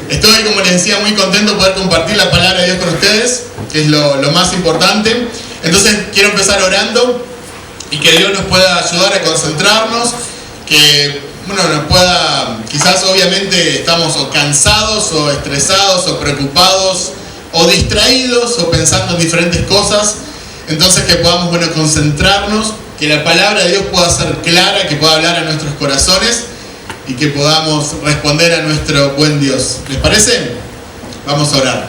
Estoy, como les decía, muy contento de poder compartir la palabra de Dios con ustedes, que es lo más importante. Entonces quiero empezar orando y que Dios nos pueda ayudar a concentrarnos, que nos pueda, quizás obviamente estamos o cansados o estresados o preocupados o distraídos o pensando en diferentes cosas. Entonces que podamos concentrarnos, que la palabra de Dios pueda ser clara, que pueda hablar a nuestros corazones y que podamos responder a nuestro buen Dios. ¿Les parece? Vamos a orar.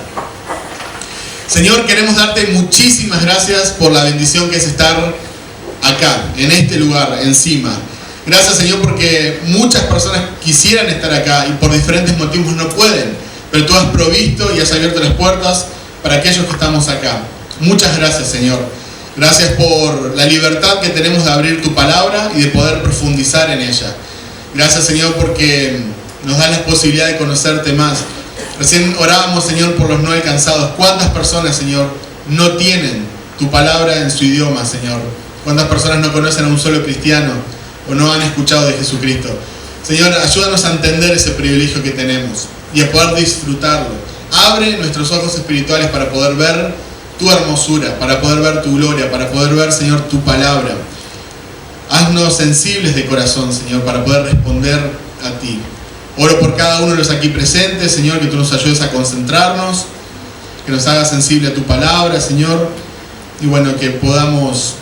Señor, queremos darte muchísimas gracias por la bendición que es estar acá, en este lugar, encima. Gracias, Señor, porque muchas personas quisieran estar acá y por diferentes motivos no pueden, pero tú has provisto y has abierto las puertas para aquellos que estamos acá. Muchas gracias, Señor. Gracias por la libertad que tenemos de abrir tu palabra y de poder profundizar en ella. Gracias, Señor, porque nos das la posibilidad de conocerte más. Recién orábamos, Señor, por los no alcanzados. ¿Cuántas personas, Señor, no tienen tu palabra en su idioma, Señor? ¿Cuántas personas no conocen a un solo cristiano o no han escuchado de Jesucristo? Señor, ayúdanos a entender ese privilegio que tenemos y a poder disfrutarlo. Abre nuestros ojos espirituales para poder ver tu hermosura, para poder ver tu gloria, para poder ver, Señor, tu palabra. Haznos sensibles de corazón, Señor, para poder responder a ti. Oro por cada uno de los aquí presentes, Señor, que tú nos ayudes a concentrarnos, que nos hagas sensible a tu palabra, Señor, y que podamos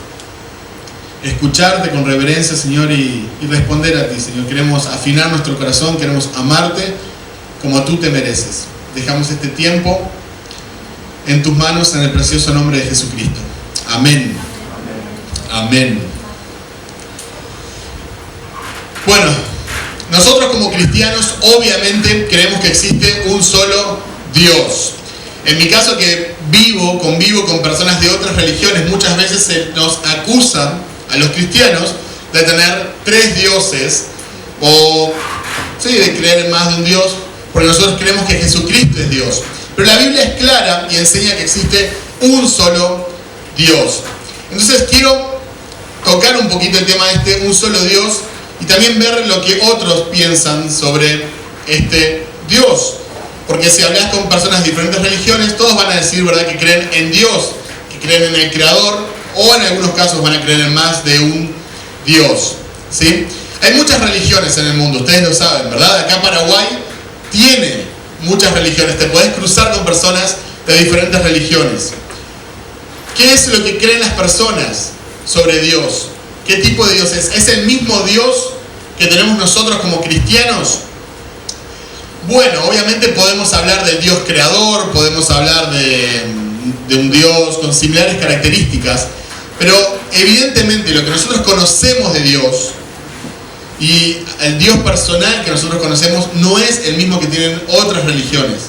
escucharte con reverencia, Señor, y responder a ti, Señor. Queremos afinar nuestro corazón, queremos amarte como tú te mereces. Dejamos este tiempo en tus manos, en el precioso nombre de Jesucristo. Amén. Amén. Bueno, nosotros como cristianos obviamente creemos que existe un solo Dios. En mi caso, que convivo con personas de otras religiones, muchas veces se nos acusa a los cristianos de tener tres dioses o de creer en más de un Dios, porque nosotros creemos que Jesucristo es Dios. Pero la Biblia es clara y enseña que existe un solo Dios. Entonces quiero tocar un poquito el tema de un solo Dios y también ver lo que otros piensan sobre este Dios. Porque si hablas con personas de diferentes religiones, todos van a decir, ¿verdad?, que creen en Dios, que creen en el Creador, o en algunos casos van a creer en más de un Dios, ¿sí? Hay muchas religiones en el mundo, ustedes lo saben, ¿verdad? Acá Paraguay tiene muchas religiones, te podés cruzar con personas de diferentes religiones. ¿Qué es lo que creen las personas sobre Dios? ¿Qué tipo de Dios es? ¿Es el mismo Dios que tenemos nosotros como cristianos? Bueno, obviamente podemos hablar del Dios creador, podemos hablar de un Dios con similares características, pero evidentemente lo que nosotros conocemos de Dios y el Dios personal que nosotros conocemos no es el mismo que tienen otras religiones.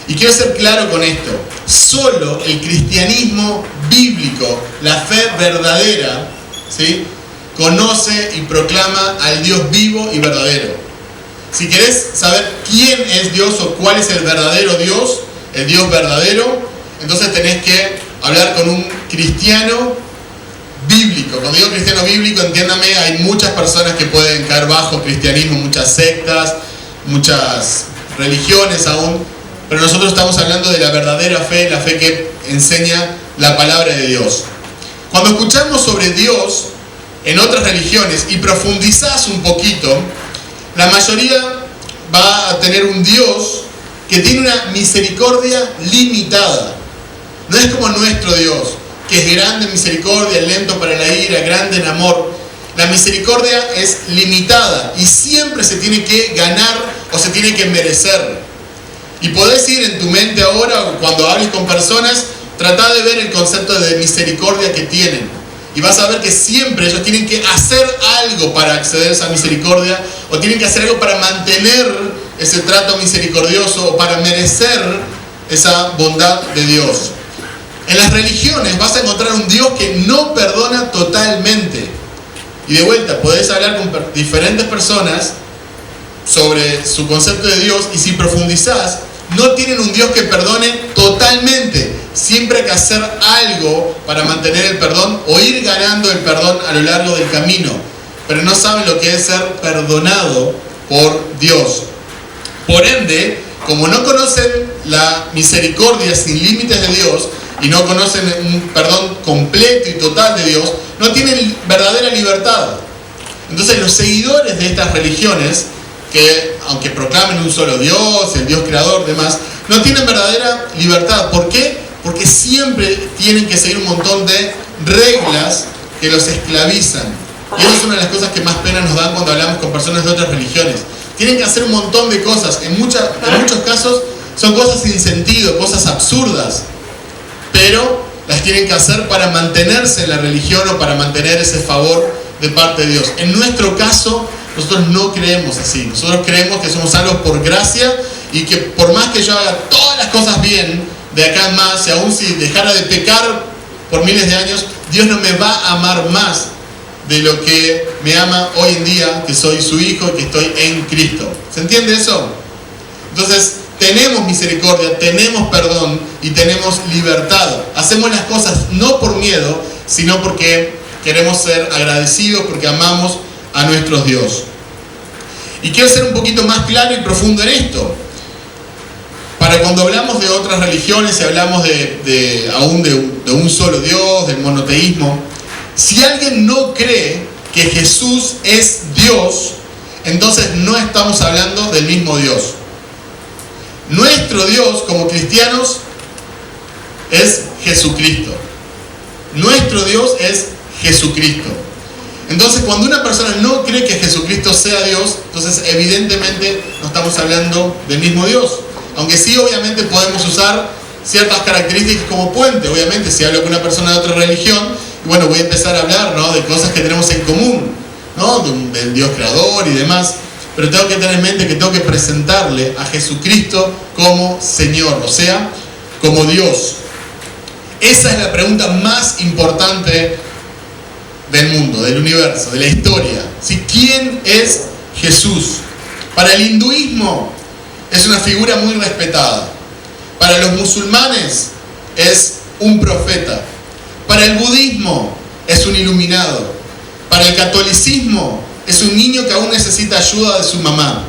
Y quiero ser claro con esto: solo el cristianismo bíblico, la fe verdadera, ¿sí?, conoce y proclama al Dios vivo y verdadero. Si querés saber quién es Dios o cuál es el verdadero Dios, el Dios verdadero, entonces tenés que hablar con un cristiano bíblico. Cuando digo cristiano bíblico, entiéndame, hay muchas personas que pueden caer bajo cristianismo, muchas sectas, muchas religiones aún, pero nosotros estamos hablando de la verdadera fe, la fe que enseña la palabra de Dios. Cuando escuchamos sobre Dios en otras religiones y profundizás un poquito, la mayoría va a tener un Dios que tiene una misericordia limitada. No es como nuestro Dios, que es grande en misericordia, lento para la ira, grande en amor. La misericordia es limitada y siempre se tiene que ganar o se tiene que merecer. Y podés ir en tu mente ahora, o cuando hables con personas, tratar de ver el concepto de misericordia que tienen. Y vas a ver que siempre ellos tienen que hacer algo para acceder a esa misericordia, o tienen que hacer algo para mantener ese trato misericordioso o para merecer esa bondad de Dios. En las religiones vas a encontrar un Dios que no perdona totalmente. Y de vuelta, podés hablar con diferentes personas sobre su concepto de Dios, y si profundizás, no tienen un Dios que perdone totalmente. Siempre hay que hacer algo para mantener el perdón o ir ganando el perdón a lo largo del camino. Pero no saben lo que es ser perdonado por Dios. Por ende, como no conocen la misericordia sin límites de Dios y no conocen un perdón completo y total de Dios, no tienen verdadera libertad. Entonces los seguidores de estas religiones, que aunque proclamen un solo Dios, el Dios creador, demás, no tienen verdadera libertad. ¿Por qué? Porque siempre tienen que seguir un montón de reglas que los esclavizan. Y eso es una de las cosas que más pena nos dan cuando hablamos con personas de otras religiones. Tienen que hacer un montón de cosas. En muchos casos son cosas sin sentido, cosas absurdas. Pero las tienen que hacer para mantenerse en la religión o para mantener ese favor de parte de Dios. En nuestro caso, nosotros no creemos así. Nosotros creemos que somos salvos por gracia y que por más que yo haga todas las cosas bien, de acá en más, y aún si dejara de pecar por miles de años, Dios no me va a amar más de lo que me ama hoy en día, que soy su hijo y que estoy en Cristo. ¿Se entiende eso? Entonces, tenemos misericordia, tenemos perdón y tenemos libertad. Hacemos las cosas no por miedo, sino porque queremos ser agradecidos, porque amamos a nuestro Dios. Y quiero ser un poquito más claro y profundo en esto. Para cuando hablamos de otras religiones y hablamos aún de un solo Dios, del monoteísmo, si alguien no cree que Jesús es Dios, entonces no estamos hablando del mismo Dios. Nuestro Dios como cristianos es Jesucristo. Nuestro Dios es Jesucristo. Entonces, cuando una persona no cree que Jesucristo sea Dios, entonces evidentemente no estamos hablando del mismo Dios. Aunque sí, obviamente podemos usar ciertas características como puente. Obviamente, si hablo con una persona de otra religión, y bueno, voy a empezar a hablar, ¿no?, de cosas que tenemos en común, ¿no?, del Dios creador y demás. Pero tengo que tener en mente que tengo que presentarle a Jesucristo como Señor, o sea, como Dios. Esa es la pregunta más importante del mundo, del universo, de la historia. ¿Sí? ¿Quién es Jesús? Para el hinduismo es una figura muy respetada. Para los musulmanes es un profeta. Para el budismo es un iluminado. Para el catolicismo es un niño que aún necesita ayuda de su mamá.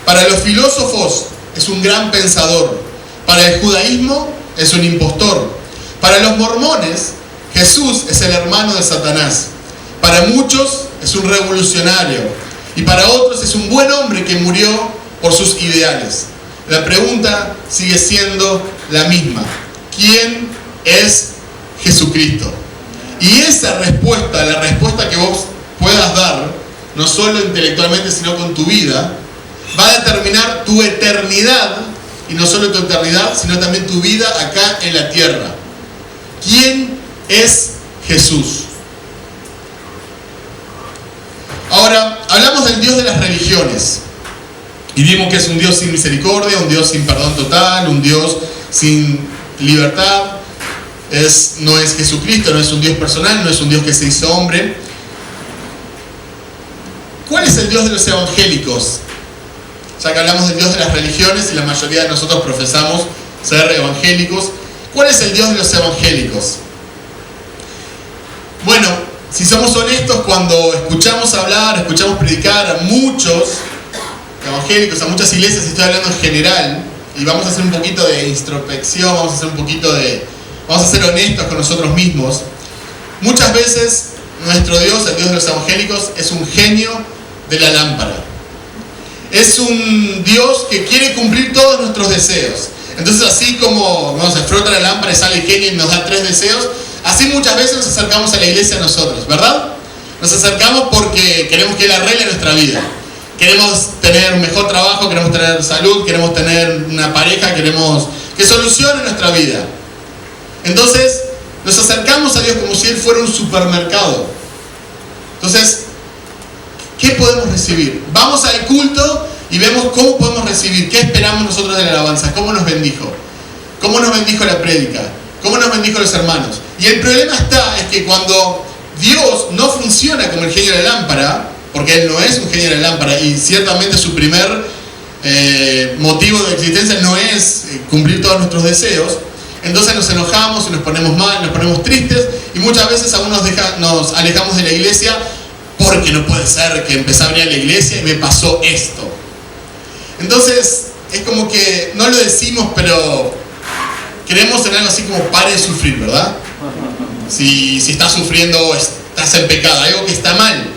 Para los filósofos es un gran pensador. Para el judaísmo es un impostor. Para los mormones, Jesús es el hermano de Satanás. Para muchos es un revolucionario. Y para otros es un buen hombre que murió por sus ideales. La pregunta sigue siendo la misma. ¿Quién es Jesucristo? Y esa respuesta, la respuesta que vos puedas dar, no solo intelectualmente, sino con tu vida, va a determinar tu eternidad, y no solo tu eternidad, sino también tu vida acá en la tierra. ¿Quién es Jesús? Ahora, hablamos del Dios de las religiones. Y vimos que es un Dios sin misericordia, un Dios sin perdón total, un Dios sin libertad. No es Jesucristo, no es un Dios personal, no es un Dios que se hizo hombre. ¿Cuál es el Dios de los evangélicos? Ya que hablamos del Dios de las religiones y la mayoría de nosotros profesamos ser evangélicos. ¿Cuál es el Dios de los evangélicos? Bueno, si somos honestos, cuando escuchamos hablar, escuchamos predicar a muchos evangélicos, a muchas iglesias, estoy hablando en general, y vamos a hacer un poquito de introspección, vamos a ser honestos con nosotros mismos. Muchas veces nuestro Dios, el Dios de los evangélicos, es un genio de la lámpara. Es un Dios que quiere cumplir todos nuestros deseos. Entonces, así como se frota la lámpara y sale el genio y nos da 3 deseos, así muchas veces nos acercamos a la iglesia nosotros, ¿verdad? Nos acercamos porque queremos que Él arregle nuestra vida. Queremos tener un mejor trabajo, queremos tener salud, queremos tener una pareja, queremos que solucione nuestra vida. Entonces, nos acercamos a Dios como si Él fuera un supermercado. Entonces, ¿qué podemos recibir? Vamos al culto y vemos cómo podemos recibir, qué esperamos nosotros de la alabanza, cómo nos bendijo la prédica, cómo nos bendijo los hermanos. Y el problema es que cuando Dios no funciona como el genio de la lámpara, porque Él no es un genio de la lámpara y ciertamente su primer motivo de existencia no es cumplir todos nuestros deseos, entonces nos enojamos y nos ponemos mal, nos ponemos tristes y muchas veces aún nos alejamos de la iglesia porque no puede ser que empecé a venir a la iglesia y me pasó esto. Entonces, es como que no lo decimos, pero creemos en algo así como pare de sufrir, ¿verdad? Si estás sufriendo, estás en pecado, algo que está mal.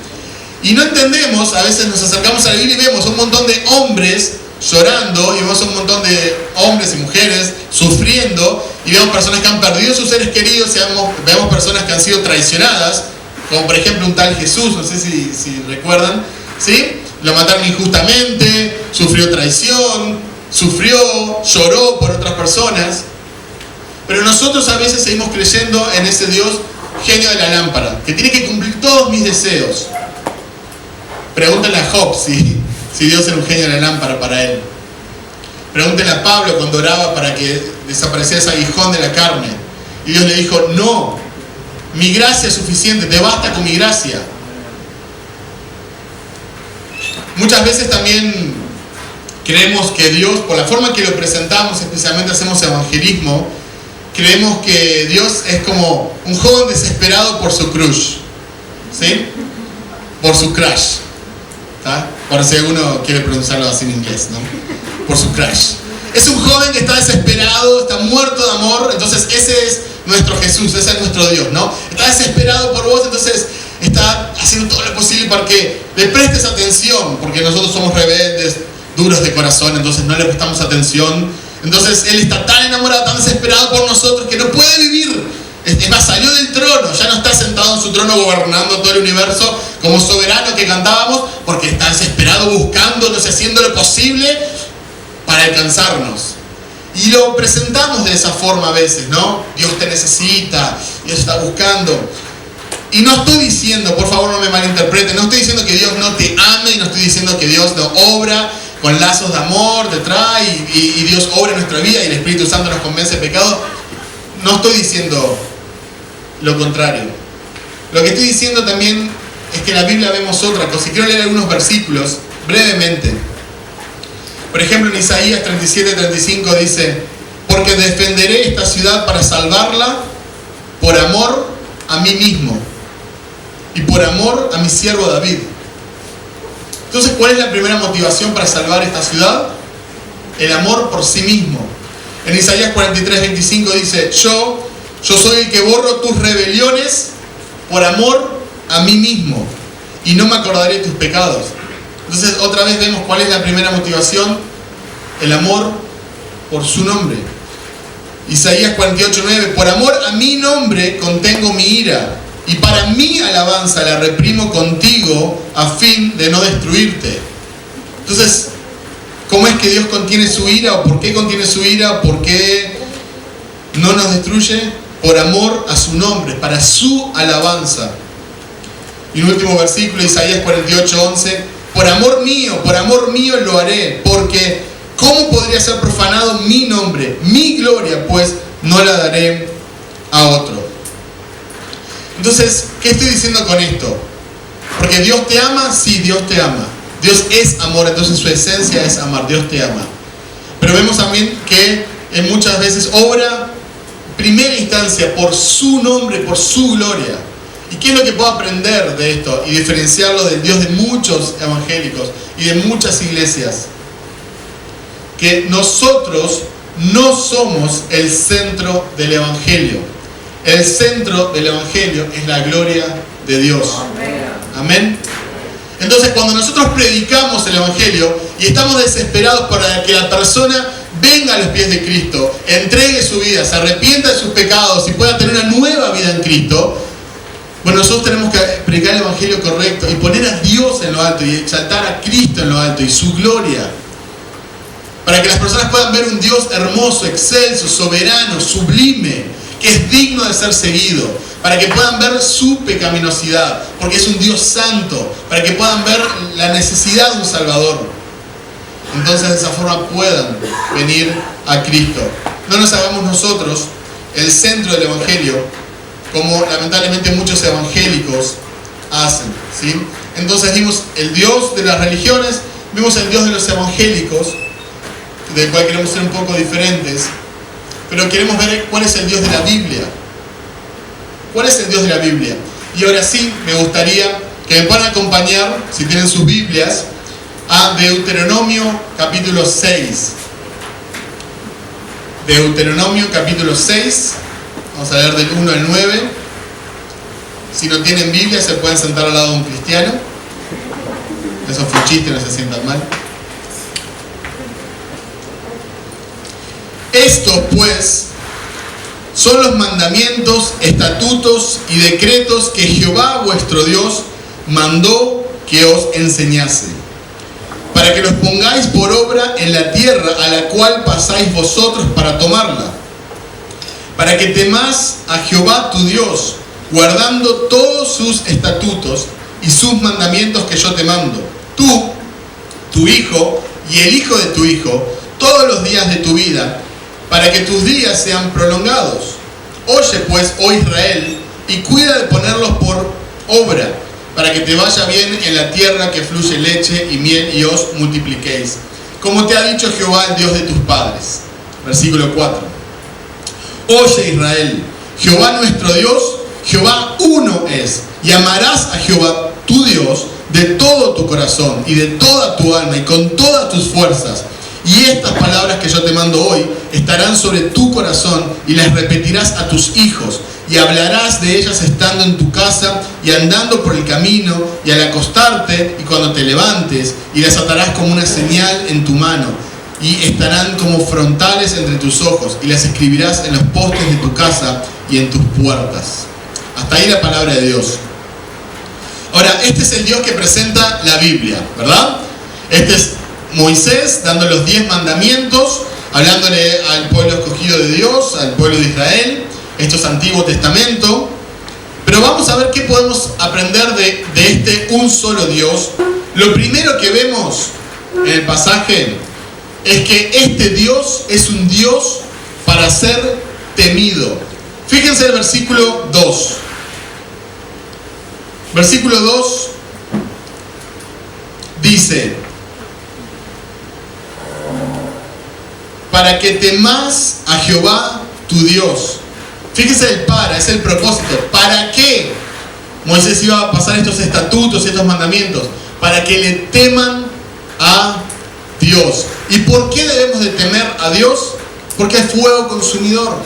Y no entendemos, a veces nos acercamos a la Biblia y vemos un montón de hombres llorando, y vemos un montón de hombres y mujeres sufriendo, y vemos personas que han perdido sus seres queridos, y vemos personas que han sido traicionadas, como por ejemplo un tal Jesús, no sé si recuerdan, ¿sí? Lo mataron injustamente, sufrió traición, lloró por otras personas. Pero nosotros a veces seguimos creyendo en ese Dios genio de la lámpara, que tiene que cumplir todos mis deseos. Pregúntenle a Job si Dios era un genio de la lámpara para él. Pregúntenle a Pablo cuando oraba para que desapareciera ese aguijón de la carne. Y Dios le dijo, no, mi gracia es suficiente, te basta con mi gracia. Muchas veces también creemos que Dios, por la forma en que lo presentamos, especialmente hacemos evangelismo, creemos que Dios es como un joven desesperado por su crush, ¿sí? Por su crush, ¿tá? Por si alguno quiere pronunciarlo así en inglés, ¿no? Por su crush. Es un joven que está desesperado, está muerto de amor, entonces ese es nuestro Jesús, ese es nuestro Dios, ¿no? Está desesperado por vos, entonces está haciendo todo lo posible para que le prestes atención, porque nosotros somos rebeldes, duros de corazón, entonces no le prestamos atención. Entonces Él está tan enamorado, tan desesperado por nosotros que no puede vivir. Es más, salió del trono, ya no está sentado en su trono gobernando todo el universo como soberano que cantábamos, porque está desesperado buscándonos y haciendo lo posible para alcanzarnos. Y lo presentamos de esa forma a veces, ¿no? Dios te necesita, Dios está buscando. Y no estoy diciendo, por favor no me malinterpreten, no estoy diciendo que Dios no te ame, y no estoy diciendo que Dios no obra con lazos de amor detrás y Dios obra en nuestra vida y el Espíritu Santo nos convence de pecado. No estoy diciendo lo contrario. Lo que estoy diciendo también es que en la Biblia vemos otra cosa. Y quiero leer algunos versículos brevemente. Por ejemplo, en Isaías 37:35 dice: porque defenderé esta ciudad para salvarla por amor a mí mismo y por amor a mi siervo David. Entonces, ¿cuál es la primera motivación para salvar esta ciudad? El amor por sí mismo. En Isaías 43:25 dice: yo soy el que borro tus rebeliones por amor a mí mismo y no me acordaré de tus pecados. Entonces, otra vez vemos cuál es la primera motivación: el amor por su nombre. Isaías 48:9: por amor a mi nombre contengo mi ira, y para mi alabanza la reprimo contigo a fin de no destruirte. Entonces, ¿cómo es que Dios contiene su ira? ¿O por qué contiene su ira? ¿Por qué no nos destruye? Por amor a su nombre, para su alabanza. Y un último versículo, Isaías 48:11: por amor mío lo haré, porque ¿cómo podría ser profanado mi nombre? Mi gloria, pues, no la daré a otro. Entonces, ¿qué estoy diciendo con esto? Porque Dios te ama, sí, Dios te ama. Dios es amor, entonces su esencia es amar, Dios te ama. Pero vemos también que muchas veces obra, en primera instancia, por su nombre, por su gloria. ¿Y qué es lo que puedo aprender de esto y diferenciarlo del Dios de muchos evangélicos y de muchas iglesias? Que nosotros no somos el centro del evangelio. El centro del evangelio es la gloria de Dios. Amén. Entonces, cuando nosotros predicamos el evangelio y estamos desesperados para que la persona venga a los pies de Cristo, entregue su vida, se arrepienta de sus pecados y pueda tener una nueva vida en Cristo, bueno, nosotros tenemos que predicar el evangelio correcto y poner a Dios en lo alto y exaltar a Cristo en lo alto y su gloria, para que las personas puedan ver un Dios hermoso, excelso, soberano, sublime, que es digno de ser seguido, para que puedan ver su pecaminosidad, porque es un Dios santo, para que puedan ver la necesidad de un Salvador. Entonces, de esa forma puedan venir a Cristo. No nos hagamos nosotros el centro del evangelio, como lamentablemente muchos evangélicos hacen, ¿sí? Entonces vimos el Dios de las religiones, vimos el Dios de los evangélicos, del cual queremos ser un poco diferentes, pero queremos ver cuál es el Dios de la Biblia. ¿Cuál es el Dios de la Biblia? Y ahora sí, me gustaría que me puedan acompañar, si tienen sus Biblias, a Deuteronomio capítulo 6. Deuteronomio capítulo 6. Vamos a leer del 1 al 9. Si no tienen Biblia, se pueden sentar al lado de un cristiano. Eso fue un chiste, no se sientan mal. Estos, pues, son los mandamientos, estatutos y decretos que Jehová vuestro Dios mandó que os enseñase, para que los pongáis por obra en la tierra a la cual pasáis vosotros para tomarla, para que temás a Jehová tu Dios, guardando todos sus estatutos y sus mandamientos que yo te mando, tú, tu hijo y el hijo de tu hijo, todos los días de tu vida, para que tus días sean prolongados. Oye pues, oh Israel, y cuida de ponerlos por obra, para que te vaya bien en la tierra que fluye leche y miel y os multipliquéis, como te ha dicho Jehová, el Dios de tus padres. Versículo 4. Oye Israel, Jehová nuestro Dios, Jehová uno es, y amarás a Jehová tu Dios de todo tu corazón y de toda tu alma y con todas tus fuerzas. Y estas palabras que yo te mando hoy estarán sobre tu corazón y las repetirás a tus hijos y hablarás de ellas estando en tu casa y andando por el camino y al acostarte y cuando te levantes, y las atarás como una señal en tu mano y estarán como frontales entre tus ojos y las escribirás en los postes de tu casa y en tus puertas. Hasta ahí la palabra de Dios. Ahora, este es el Dios que presenta la Biblia, ¿verdad? Este es Moisés dando los 10 mandamientos, hablándole al pueblo escogido de Dios, al pueblo de Israel. Esto es Antiguo Testamento. Pero vamos a ver qué podemos aprender de este un solo Dios. Lo primero que vemos en el pasaje es que este Dios es un Dios para ser temido. Fíjense el versículo 2. Versículo 2 dice: para que temás a Jehová tu Dios. Fíjese el para, es el propósito. ¿Para qué Moisés iba a pasar estos estatutos, estos mandamientos? Para que le teman a Dios. ¿Y por qué debemos de temer a Dios? Porque es fuego consumidor.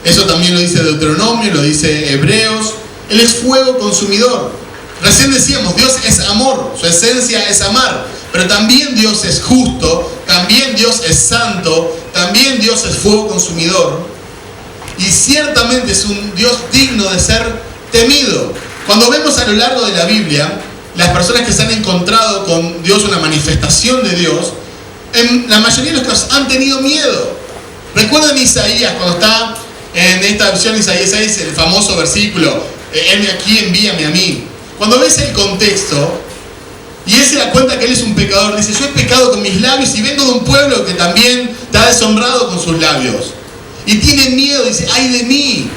Eso también lo dice Deuteronomio, lo dice Hebreos. Él es fuego consumidor. Recién decíamos, Dios es amor, su esencia es amar. Pero también Dios es justo, también Dios es santo, también Dios es fuego consumidor. Y ciertamente es un Dios digno de ser temido. Cuando vemos a lo largo de la Biblia, las personas que se han encontrado con Dios, una manifestación de Dios, en la mayoría de los casos han tenido miedo. Recuerden Isaías, cuando está en esta versión Isaías 6, el famoso versículo, heme aquí, envíame a mí. Cuando ves el contexto, y él se da cuenta que él es un pecador, dice: yo he pecado con mis labios y vengo de un pueblo que también te ha deshonrado con sus labios. Y tiene miedo, dice: ay de mí.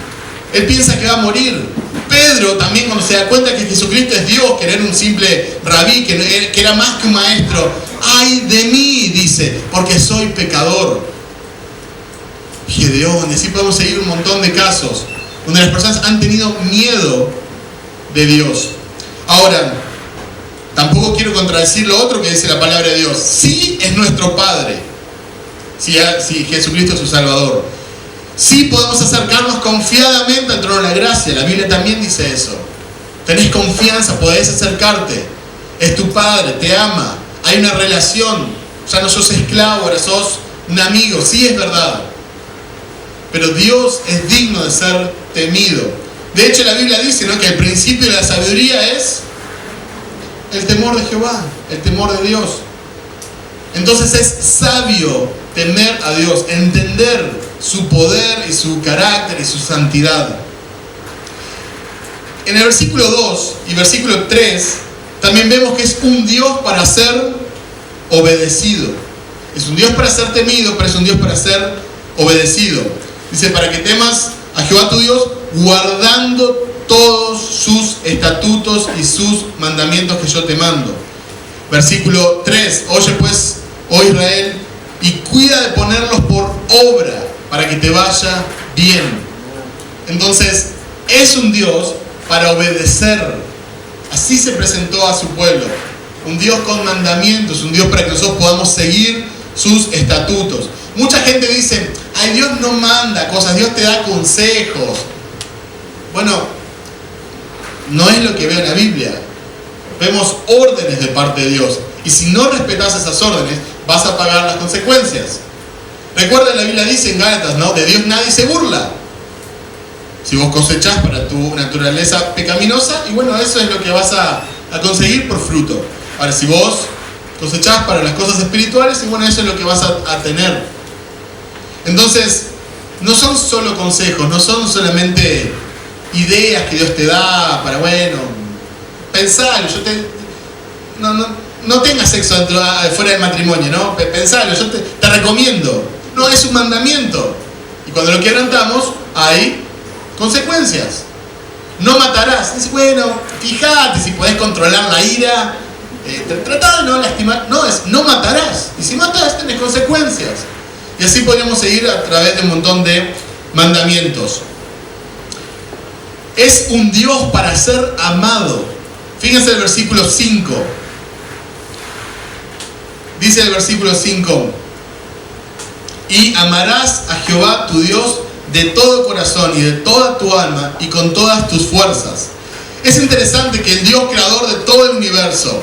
Él piensa que va a morir. Pedro también, cuando se da cuenta que Jesucristo es Dios, que no era un simple rabí, que era más que un maestro: ay de mí, dice, porque soy pecador. Gedeón, y así podemos seguir un montón de casos donde las personas han tenido miedo de Dios. Ahora, tampoco quiero contradecir lo otro que dice la palabra de Dios. Sí es nuestro Padre, si Jesucristo es su Salvador. Sí podemos acercarnos confiadamente al trono de la gracia. La Biblia también dice eso. Tenés confianza, podés acercarte. Es tu Padre, te ama. Hay una relación. Ya no sos esclavo, ahora sos un amigo. Sí, es verdad. Pero Dios es digno de ser temido. De hecho, la Biblia dice, ¿no?, que el principio de la sabiduría es el temor de Jehová, el temor de Dios. Entonces es sabio temer a Dios, entender su poder y su carácter y su santidad. En el versículo 2 y versículo 3 también vemos que es un Dios para ser obedecido. Es un Dios para ser temido, pero es un Dios para ser obedecido. Dice: para que temas a Jehová tu Dios, guardando todos sus estatutos y sus mandamientos que yo te mando. Versículo 3: oye pues, oh Israel, y cuida de ponerlos por obra, para que te vaya bien. Entonces, es un Dios para obedecer. Así se presentó a su pueblo. un Dios con mandamientos, un Dios para que nosotros podamos seguir sus estatutos. Mucha gente dice, ay, Dios no manda cosas, Dios te da consejos. Bueno, no es lo que veo en la Biblia. Vemos órdenes de parte de Dios. Y si no respetas esas órdenes, vas a pagar las consecuencias. Recuerda, la Biblia dice en Gálatas, ¿no? De Dios nadie se burla. Si vos cosechás para tu naturaleza pecaminosa, y bueno, eso es lo que vas a conseguir por fruto. Ahora, si vos cosechás para las cosas espirituales, y bueno, eso es lo que vas a tener. Entonces, no son solo consejos, no son solamente ideas que Dios te da para, bueno, pensalo, no tengas sexo fuera del matrimonio, ¿no? Pensalo, yo te recomiendo. No, es un mandamiento. Y cuando lo quebrantamos, hay consecuencias. No matarás. Dice, bueno, fíjate si podés controlar la ira. Trata de no lastimar. No, es no matarás. Y si matas, tenés consecuencias. Y así podríamos seguir a través de un montón de mandamientos. Es un Dios para ser amado. Fíjense el versículo 5. Dice el versículo 5: y amarás a Jehová tu Dios de todo corazón y de toda tu alma y con todas tus fuerzas. Es interesante que el Dios creador de todo el universo,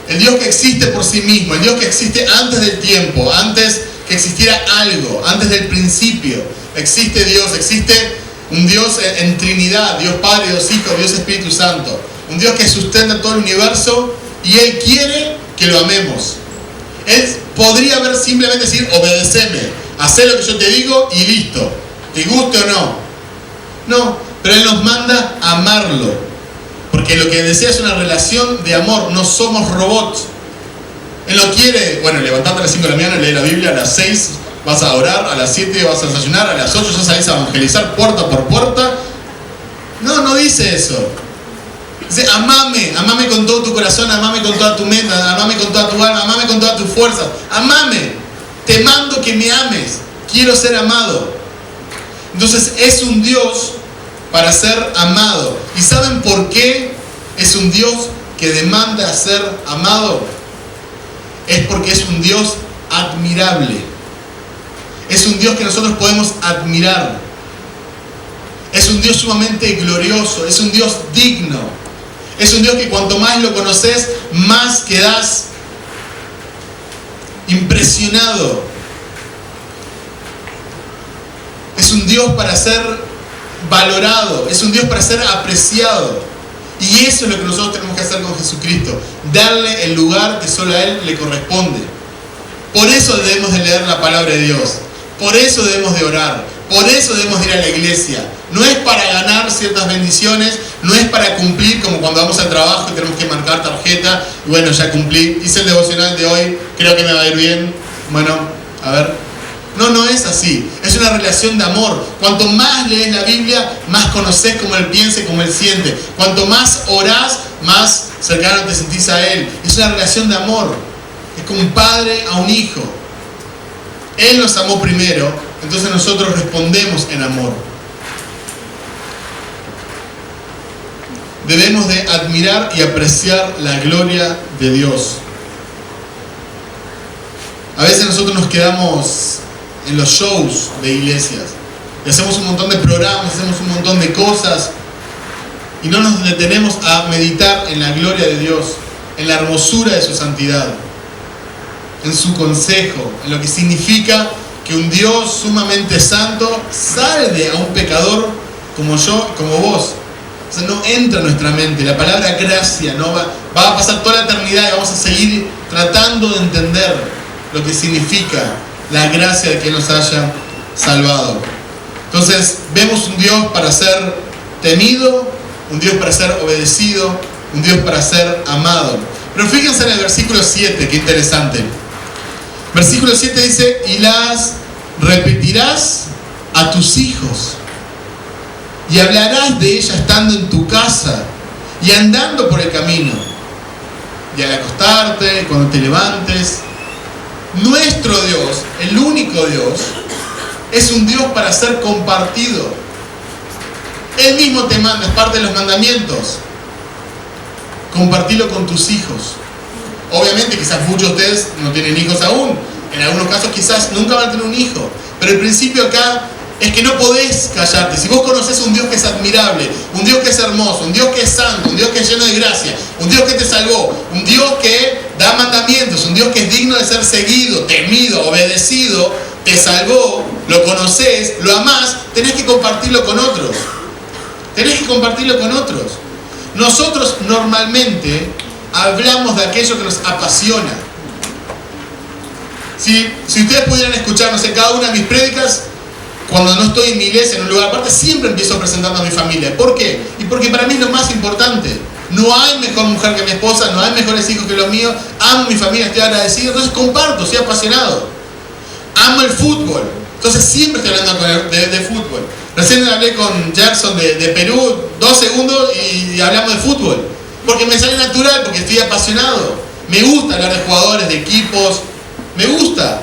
el Dios que existe por sí mismo, el Dios que existe antes del tiempo, antes que existiera algo, antes del principio, existe Dios, existe un Dios en Trinidad, Dios Padre, Dios Hijo, Dios Espíritu Santo, un Dios que sustenta todo el universo y Él quiere que lo amemos. Él podría haber simplemente decir, obedeceme, haz lo que yo te digo y listo, te guste o no. No, pero Él nos manda a amarlo, porque lo que desea es una relación de amor, no somos robots. Él no quiere, bueno, levantarte a las 5 de la mañana, leer la Biblia, a las 6 vas a orar, a las 7 vas a desayunar, a las 8 ya salís a evangelizar puerta por puerta. No dice eso. Dice, amame con todo tu corazón, amame con toda tu mente, amame con toda tu alma, amame con todas tus fuerzas. Amame, te mando que me ames, quiero ser amado. Entonces es un Dios para ser amado. ¿Y saben por qué es un Dios que demanda ser amado? Es porque es un Dios admirable. Es un Dios que nosotros podemos admirar. Es un Dios sumamente glorioso, es un Dios digno. Es un Dios que cuanto más lo conoces, más quedás impresionado. Es un Dios para ser valorado, es un Dios para ser apreciado. Y eso es lo que nosotros tenemos que hacer con Jesucristo, darle el lugar que solo a Él le corresponde. Por eso debemos de leer la palabra de Dios, por eso debemos de orar, por eso debemos de ir a la iglesia. No es para ganar ciertas bendiciones, no es para cumplir como cuando vamos al trabajo y tenemos que marcar tarjeta. Y bueno, ya cumplí, hice el devocional de hoy, creo que me va a ir bien. Bueno, a ver. No es así. Es una relación de amor. Cuanto más lees la Biblia, más conoces cómo Él piensa y cómo Él siente. Cuanto más orás, más cercano te sentís a Él. Es una relación de amor. Es como un padre a un hijo. Él nos amó primero, entonces nosotros respondemos en amor. Debemos de admirar y apreciar la gloria de Dios. A veces nosotros nos quedamos en los shows de iglesias y hacemos un montón de programas, hacemos un montón de cosas y no nos detenemos a meditar en la gloria de Dios, en la hermosura de su santidad, en su consejo, en lo que significa que un Dios sumamente santo salve a un pecador como yo, como vos. O sea, no entra en nuestra mente. La palabra gracia no va a pasar toda la eternidad y vamos a seguir tratando de entender lo que significa la gracia de que Él nos haya salvado. Entonces vemos un Dios para ser temido, un Dios para ser obedecido, un Dios para ser amado. Pero fíjense en el versículo 7, qué interesante. Versículo 7 dice, y las repetirás a tus hijos, y hablarás de ella estando en tu casa, y andando por el camino, y al acostarte, y cuando te levantes. Nuestro Dios, el único Dios, es un Dios para ser compartido. Él mismo te manda, es parte de los mandamientos. Compartilo con tus hijos. Obviamente quizás muchos de ustedes no tienen hijos aún, en algunos casos quizás nunca van a tener un hijo, pero el principio acá es que no podés callarte. Si vos conocés un Dios que es admirable, un Dios que es hermoso, un Dios que es santo, un Dios que es lleno de gracia, un Dios que te salvó, un Dios que da mandamientos, un Dios que es digno de ser seguido, temido, obedecido, te salvó, lo conocés, lo amás, tenés que compartirlo con otros. Tenés que compartirlo con otros. Nosotros normalmente hablamos de aquello que nos apasiona. Si ustedes pudieran escuchar, no sé, cada una de mis prédicas, cuando no estoy en mi iglesia, en un lugar aparte, siempre empiezo presentando a mi familia. ¿Por qué? Y porque para mí es lo más importante. No hay mejor mujer que mi esposa, no hay mejores hijos que los míos. Amo mi familia, estoy agradecido, entonces comparto, soy apasionado. Amo el fútbol, entonces siempre estoy hablando de fútbol. Recién hablé con Jackson de Perú, 2 segundos y hablamos de fútbol. Porque me sale natural, porque estoy apasionado. Me gusta hablar de jugadores, de equipos, me gusta.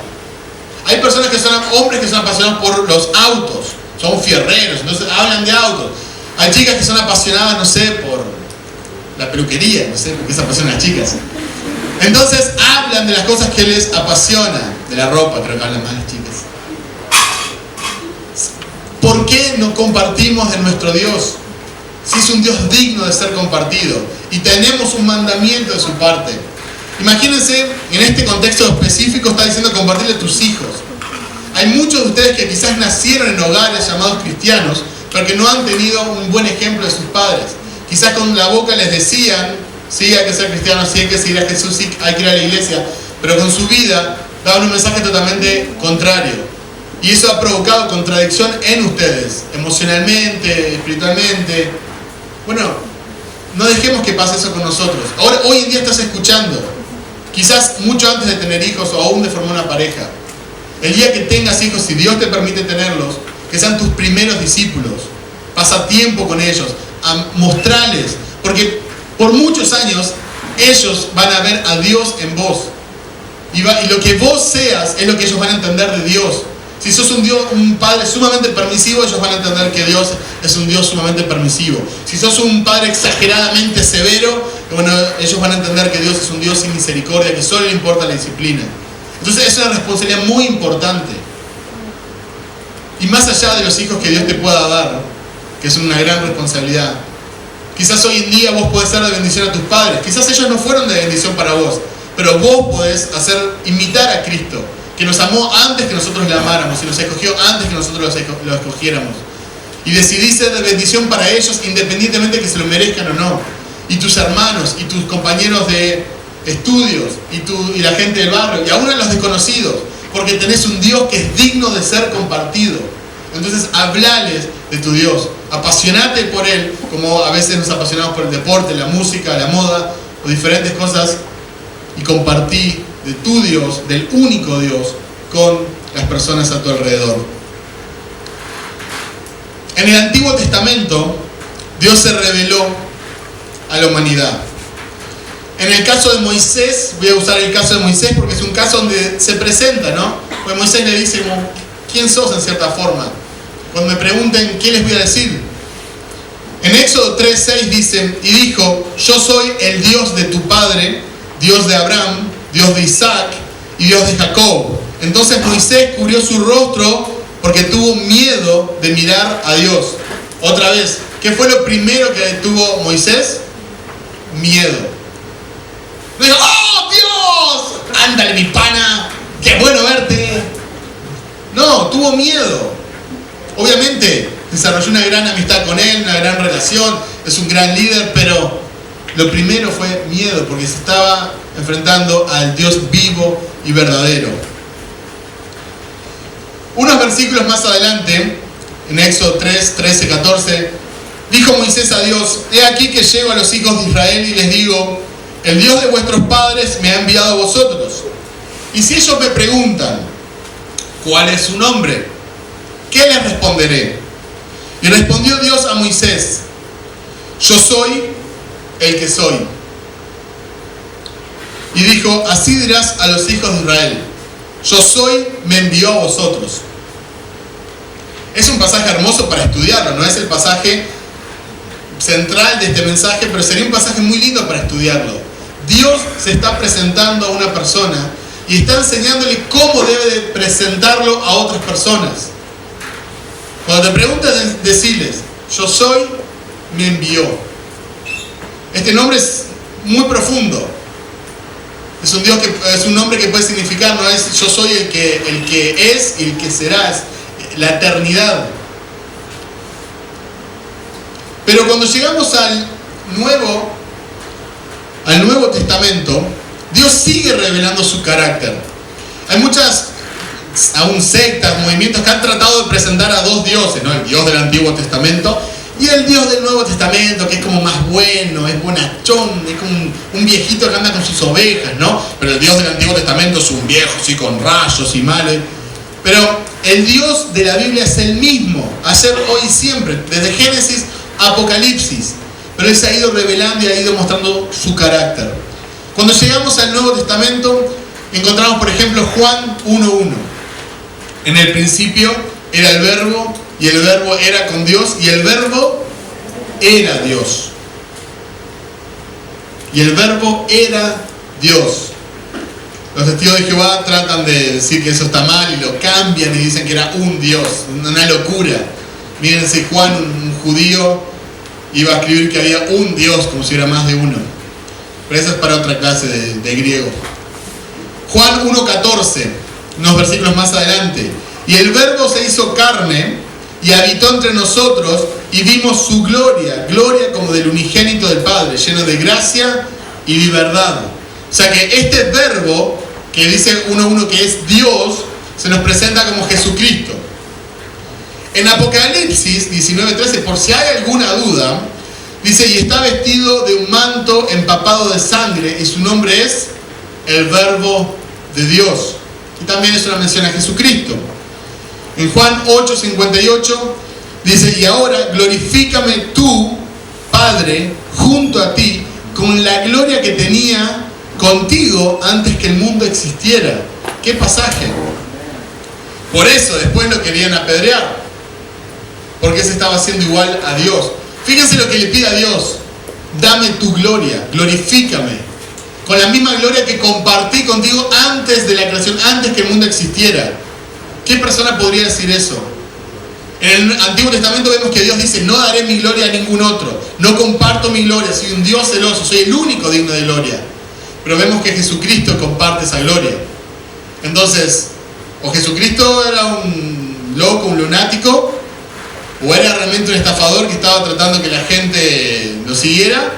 Hay personas que son hombres que son apasionados por los autos, son fierreros, entonces hablan de autos. Hay chicas que son apasionadas, no sé, por la peluquería, no sé por qué se apasionan las chicas. Entonces hablan de las cosas que les apasiona, de la ropa, creo que hablan más las chicas. ¿Por qué no compartimos de nuestro Dios? Si es un Dios digno de ser compartido y tenemos un mandamiento de su parte. Imagínense, en este contexto específico está diciendo compartirle a tus hijos. Hay muchos de ustedes que quizás nacieron en hogares llamados cristianos, pero que no han tenido un buen ejemplo de sus padres. Quizás con la boca les decían, sí hay que ser cristiano, sí hay que seguir a Jesús, sí hay que ir a la iglesia, pero con su vida daban un mensaje totalmente contrario. Y eso ha provocado contradicción en ustedes, emocionalmente, espiritualmente. Bueno, no dejemos que pase eso con nosotros. Ahora, hoy en día estás escuchando, quizás mucho antes de tener hijos o aún de formar una pareja. El día que tengas hijos, si Dios te permite tenerlos, que sean tus primeros discípulos. Pasa tiempo con ellos, a mostrarles, porque por muchos años ellos van a ver a Dios en vos. Y lo que vos seas es lo que ellos van a entender de Dios. Si sos un padre sumamente permisivo, ellos van a entender que Dios es un Dios sumamente permisivo. Si sos un padre exageradamente severo, bueno, ellos van a entender que Dios es un Dios sin misericordia, que solo le importa la disciplina. Entonces es una responsabilidad muy importante. Y más allá de los hijos que Dios te pueda dar, que es una gran responsabilidad, quizás hoy en día vos podés ser de bendición a tus padres. Quizás ellos no fueron de bendición para vos, pero vos podés imitar a Cristo, que nos amó antes que nosotros le amáramos y nos escogió antes que nosotros lo escogiéramos. Y decidí ser de bendición para ellos independientemente de que se lo merezcan o no. Y tus hermanos y tus compañeros de estudios y la gente del barrio y aún a los desconocidos, porque tenés un Dios que es digno de ser compartido. Entonces hablales de tu Dios, apasionate por Él, como a veces nos apasionamos por el deporte, la música, la moda o diferentes cosas, y compartí de tu Dios, del único Dios, con las personas a tu alrededor. En el Antiguo Testamento, Dios se reveló a la humanidad. En el caso de Moisés, voy a usar el caso de Moisés porque es un caso donde se presenta, ¿no? Pues Moisés le dice, ¿quién sos en cierta forma? Cuando me pregunten, ¿qué les voy a decir? En Éxodo 3:6 dice, y dijo, yo soy el Dios de tu padre, Dios de Abraham, Dios de Isaac y Dios de Jacob. Entonces Moisés cubrió su rostro porque tuvo miedo de mirar a Dios. Otra vez, ¿qué fue lo primero que tuvo Moisés? Miedo. No dijo, ¡oh Dios! ¡Ándale mi pana! ¡Qué bueno verte! No, tuvo miedo. Obviamente desarrolló una gran amistad con él, una gran relación, es un gran líder, pero lo primero fue miedo, porque se estaba enfrentando al Dios vivo y verdadero. Unos versículos más adelante, en Éxodo 3, 13, 14, dijo Moisés a Dios, he aquí que llego a los hijos de Israel y les digo, el Dios de vuestros padres me ha enviado a vosotros. Y si ellos me preguntan, ¿cuál es su nombre? ¿Qué les responderé? Y respondió Dios a Moisés, yo soy el que soy. Y dijo, así dirás a los hijos de Israel, yo soy, me envió a vosotros. Es un pasaje hermoso para estudiarlo, no es el pasaje central de este mensaje, pero sería un pasaje muy lindo para estudiarlo. Dios se está presentando a una persona y está enseñándole cómo debe de presentarlo a otras personas. Cuando te preguntas, deciles, yo soy, me envió. Este nombre es muy profundo. Es un nombre que puede significar, no es yo soy el que es y el que será, es la eternidad. Pero cuando llegamos al Nuevo Testamento, Dios sigue revelando su carácter. Hay muchas, aún sectas, movimientos que han tratado de presentar a dos dioses, ¿no? El Dios del Antiguo Testamento y el Dios del Nuevo Testamento, que es como más bueno, es bonachón, es como un viejito que anda con sus ovejas, ¿no? Pero el Dios del Antiguo Testamento es un viejo, así con rayos y malo. Pero el Dios de la Biblia es el mismo, ayer, hoy y siempre, desde Génesis a Apocalipsis. Pero Él se ha ido revelando y ha ido mostrando su carácter. Cuando llegamos al Nuevo Testamento, encontramos, por ejemplo, Juan 1:1. En el principio era el Verbo, y el Verbo era con Dios, y el Verbo era Dios. Y el Verbo era Dios. Los testigos de Jehová tratan de decir que eso está mal y lo cambian y dicen que era un Dios, una locura. Mírense, Juan, un judío, iba a escribir que había un Dios, como si hubiera más de uno. Pero eso es para otra clase de griego. Juan 1:14, unos versículos más adelante. Y el Verbo se hizo carne y habitó entre nosotros y vimos su gloria, gloria como del unigénito del Padre, lleno de gracia y de verdad. O sea que este Verbo, que dice 1:1 que es Dios, se nos presenta como Jesucristo. En Apocalipsis 19:13, por si hay alguna duda, dice, y está vestido de un manto empapado de sangre, y su nombre es el Verbo de Dios. Y también es una mención a Jesucristo. En Juan 8:58 dice, y ahora glorifícame tú, Padre, junto a ti, con la gloria que tenía contigo antes que el mundo existiera. ¿Qué pasaje? Por eso después lo querían apedrear, porque se estaba haciendo igual a Dios. Fíjense lo que le pide a Dios: dame tu gloria, glorifícame, con la misma gloria que compartí contigo antes de la creación, antes que el mundo existiera. ¿Qué persona podría decir eso? En el Antiguo Testamento vemos que Dios dice, no daré mi gloria a ningún otro, no comparto mi gloria, soy un Dios celoso, soy el único digno de gloria. Pero vemos que Jesucristo comparte esa gloria. Entonces, o Jesucristo era un loco, un lunático, o era realmente un estafador que estaba tratando que la gente lo siguiera,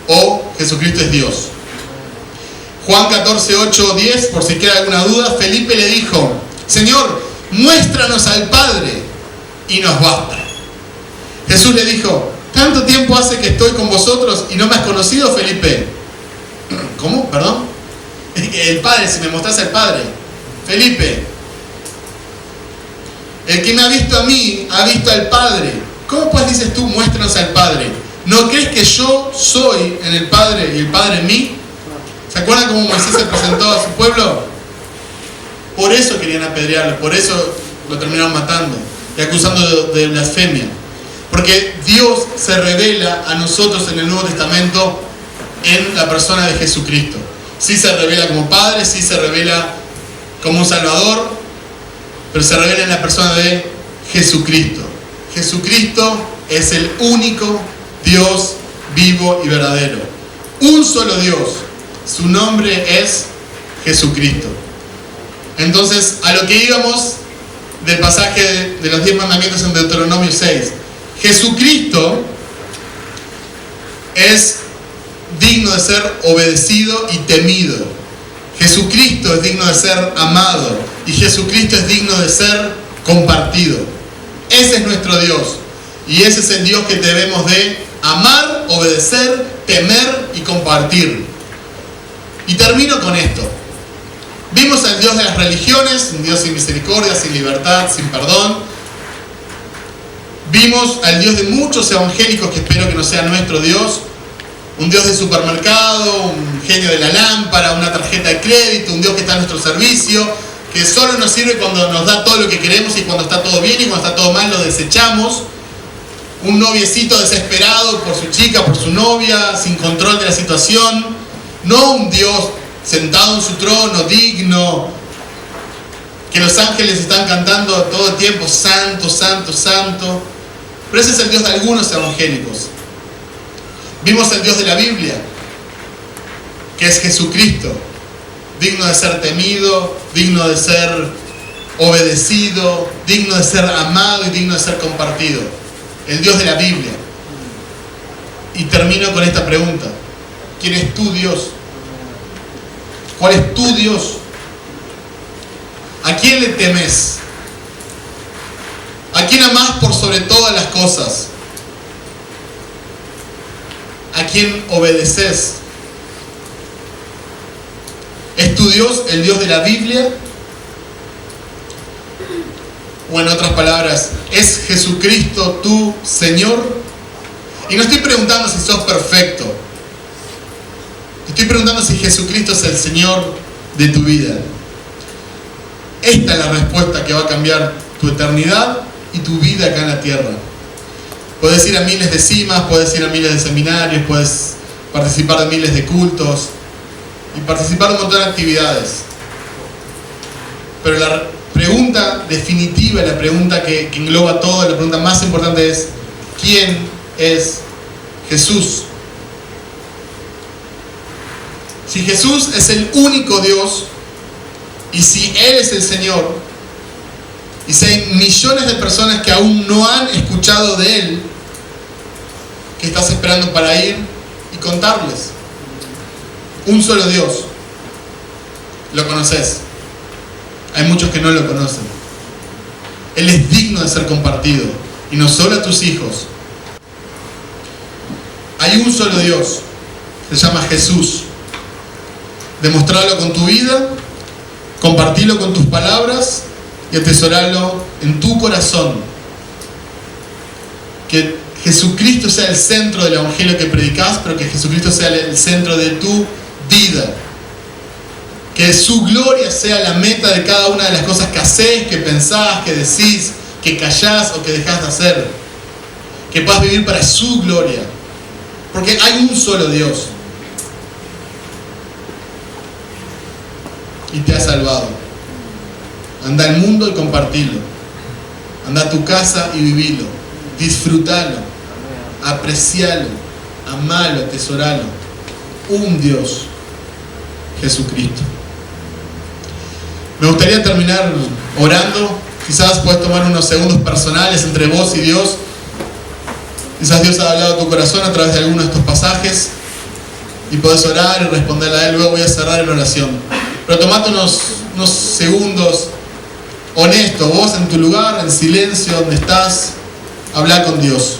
o Jesucristo es Dios. Juan 14:8-10, por si queda alguna duda, Felipe le dijo, Señor, muéstranos al Padre y nos basta. Jesús le dijo, ¿tanto tiempo hace que estoy con vosotros y no me has conocido, Felipe? ¿Cómo? ¿Perdón? El Padre, si me mostrás al Padre. Felipe, el que me ha visto a mí, ha visto al Padre. ¿Cómo pues dices tú, muéstranos al Padre? ¿No crees que yo soy en el Padre y el Padre en mí? ¿Se acuerdan cómo Moisés se presentó a su pueblo? Por eso querían apedrearlo, por eso lo terminaron matando y acusando de blasfemia. Porque Dios se revela a nosotros en el Nuevo Testamento en la persona de Jesucristo. Sí se revela como Padre, sí se revela como un Salvador, pero se revela en la persona de Jesucristo. Jesucristo es el único Dios vivo y verdadero. Un solo Dios. Su nombre es Jesucristo. Entonces, a lo que íbamos del pasaje de los 10 mandamientos en Deuteronomio 6. Jesucristo es digno de ser obedecido y temido. Jesucristo es digno de ser amado. Y Jesucristo es digno de ser compartido. Ese es nuestro Dios. Y ese es el Dios que debemos de amar, obedecer, temer y compartir. Y termino con esto. Vimos al Dios de las religiones, un Dios sin misericordia, sin libertad, sin perdón. Vimos al Dios de muchos evangélicos, que espero que no sea nuestro Dios. Un Dios de supermercado, un genio de la lámpara, una tarjeta de crédito, un Dios que está a nuestro servicio, que solo nos sirve cuando nos da todo lo que queremos y cuando está todo bien, y cuando está todo mal lo desechamos. un noviecito desesperado por su chica, por su novia, sin control de la situación. No un Dios sentado en su trono, digno, que los ángeles están cantando todo el tiempo, santo, santo, santo. Pero ese es el Dios de algunos evangélicos. Vimos el Dios de la Biblia, que es Jesucristo, digno de ser temido, digno de ser obedecido, digno de ser amado y digno de ser compartido. El Dios de la Biblia. Y termino con esta pregunta: ¿quién es tu Dios? ¿Cuál es tu Dios? ¿A quién le temes? ¿A quién amás por sobre todas las cosas? ¿A quién obedeces? ¿Es tu Dios el Dios de la Biblia? O en otras palabras, ¿es Jesucristo tu Señor? Y no estoy preguntando si sos perfecto. Estoy preguntando si Jesucristo es el Señor de tu vida. Esta es la respuesta que va a cambiar tu eternidad y tu vida acá en la tierra. Puedes ir a miles de cimas, puedes ir a miles de seminarios, puedes participar de miles de cultos y participar de un montón de actividades. Pero la pregunta definitiva, la pregunta que engloba todo, la pregunta más importante es: ¿quién es Jesús? Si Jesús es el único Dios, y si Él es el Señor, y si hay millones de personas que aún no han escuchado de Él, ¿qué estás esperando para ir y contarles? Un solo Dios. ¿Lo conoces? Hay muchos que no lo conocen. Él es digno de ser compartido, y no solo a tus hijos. Hay un solo Dios, se llama Jesús. Demostrarlo con tu vida, compartirlo con tus palabras y atesorarlo en tu corazón. Que Jesucristo sea el centro del evangelio que predicas, pero que Jesucristo sea el centro de tu vida. Que su gloria sea la meta de cada una de las cosas que haces, que pensás, que decís, que callás o que dejás de hacer. Que puedas vivir para su gloria. Porque hay un solo Dios. Y te ha salvado. Anda al mundo y compartilo. Anda a tu casa y vivilo. Disfrutalo. Aprecialo. Amalo, atesoralo. Un Dios, Jesucristo. Me gustaría terminar orando. Quizás puedes tomar unos segundos personales entre vos y Dios. Quizás Dios ha hablado a tu corazón a través de algunos de estos pasajes y podés orar y responderle a Él. Luego voy a cerrar en oración. Pero tomate unos segundos honestos, vos en tu lugar, en silencio, donde estás, habla con Dios.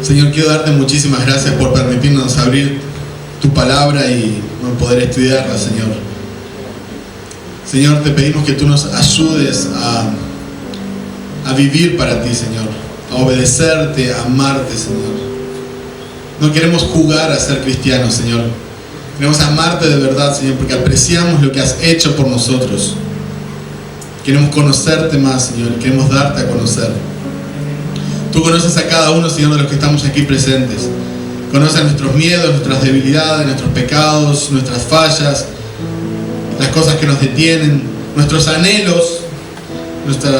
Señor, quiero darte muchísimas gracias por permitirnos abrir tu palabra y poder estudiarla, Señor. Señor, te pedimos que tú nos ayudes a vivir para ti, Señor, a obedecerte, a amarte, Señor. No queremos jugar a ser cristianos, Señor. Queremos amarte de verdad, Señor, porque apreciamos lo que has hecho por nosotros. Queremos conocerte más, Señor, y queremos darte a conocer. Tú conoces a cada uno, Señor, de los que estamos aquí presentes. Conoces nuestros miedos, nuestras debilidades, nuestros pecados, nuestras fallas, las cosas que nos detienen, nuestros anhelos, nuestro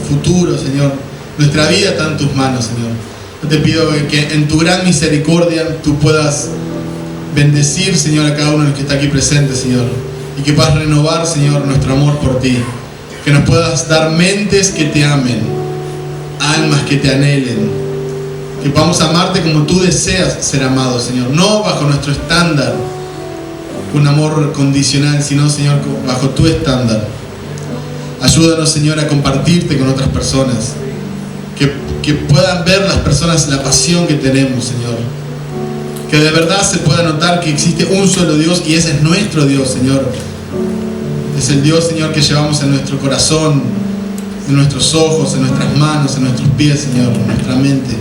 futuro, Señor. Nuestra vida está en tus manos, Señor. Yo te pido que en tu gran misericordia tú puedas bendecir, Señor, a cada uno de los que está aquí presente, Señor. Y que puedas renovar, Señor, nuestro amor por ti. Que nos puedas dar mentes que te amen, almas que te anhelen. Que podamos amarte como tú deseas ser amado, Señor. No bajo nuestro estándar, un amor condicional, sino, Señor, bajo tu estándar. Ayúdanos, Señor, a compartirte con otras personas. Que puedan ver las personas la pasión que tenemos, Señor. Que de verdad se pueda notar que existe un solo Dios y ese es nuestro Dios, Señor. Es el Dios, Señor, que llevamos en nuestro corazón, en nuestros ojos, en nuestras manos, en nuestros pies, Señor, en nuestra mente.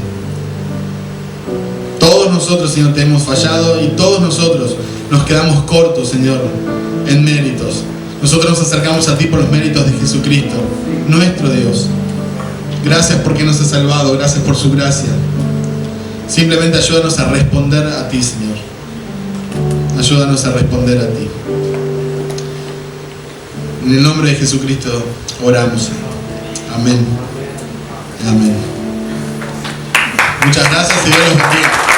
Todos nosotros, Señor, te hemos fallado y todos nosotros nos quedamos cortos, Señor, en méritos. Nosotros nos acercamos a ti por los méritos de Jesucristo, nuestro Dios. Gracias porque nos has salvado, gracias por su gracia. Simplemente ayúdanos a responder a ti, Señor. Ayúdanos a responder a ti. En el nombre de Jesucristo oramos. Amén. Amén. Muchas gracias y Dios los bendiga.